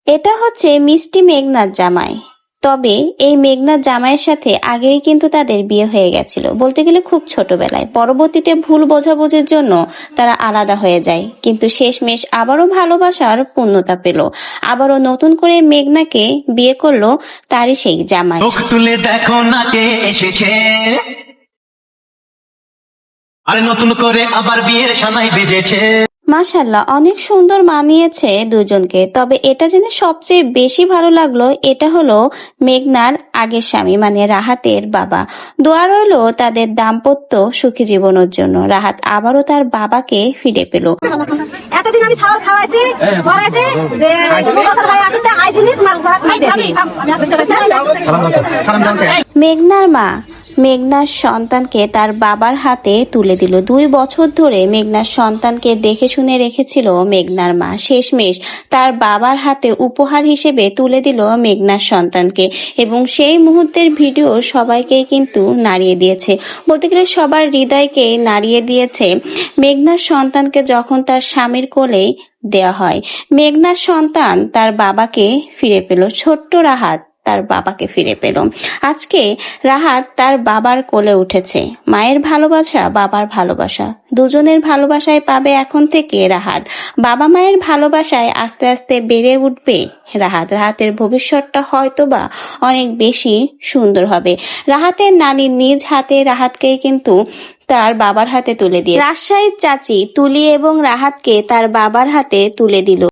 এটা হচ্ছে মিষ্টি মেঘনার জামাই। তবে এই মেঘনার জামাইয়ের সাথে আগেই কিন্তু তাদের বিয়ে হয়ে গেছিল, বলতে গেলে খুব ছোটবেলায়। পরবর্তীতে ভুল বোঝাবুঝির জন্য তারা আলাদা হয়ে যায়, কিন্তু শেষমেশ আবারও ভালোবাসার পূর্ণতা পেল। আবারও নতুন করে মেঘনাকে বিয়ে করলো তারই সেই জামাই। চোখ তুলে দেখো না কে এসেছে, আরে নতুন করে আবার বিয়ের সানাই বেজেছে। মাশাল্লাহ, অনেক সুন্দর মানিয়েছে দুজনকে। তবে এটা জেনে সবচেয়ে বেশি ভালো লাগলো, এটা হলো মেঘনার আগের স্বামী মানে রাহাতের বাবা। দোয়া রইলো তাদের দাম্পত্য সুখী জীবনের জন্য। রাহাত আবারও তার বাবাকে ফিরে পেল। এতদিন আমি ছাগল খাওয়াইছি, পড়াইছি, মেঘনার মা মেঘনার সন্তানকে তার বাবার হাতে তুলে দিল। 2 বছর ধরে মেঘনার সন্তানকে দেখে শুনে রেখেছিল মেঘনার মা। শেষমেশ তার বাবার হাতে উপহার হিসেবে তুলে দিল মেঘনার সন্তানকে, এবং সেই মুহূর্তের ভিডিও সবাইকে কিন্তু নাড়িয়ে দিয়েছে, বলতে গেলে সবার হৃদয়কে নাড়িয়ে দিয়েছে। মেঘনার সন্তানকে যখন তার স্বামীর কোলেই দেওয়া হয়, মেঘনার সন্তান তার বাবাকে ফিরে পেল। ছোট্ট রাহাত তার বাবাকে ফিরে পেল। আজকে রাহাত তার বাবার কোলে উঠেছে। মায়ের ভালোবাসা, বাবার ভালোবাসা, দুজনের ভালোবাসায় পাবে এখন থেকে রাহাত। বাবা মায়ের ভালোবাসায় আস্তে আস্তে বেড়ে উঠবে রাহাত। রাহাতের ভবিষ্যৎটা হয়তোবা অনেক বেশি সুন্দর হবে। রাহাতের নানি নিজ হাতে রাহাতকে কিন্তু তার বাবার হাতে তুলে দিয়ে, রাজশাহীর চাচি তুলি এবং রাহাতকে তার বাবার হাতে তুলে দিল।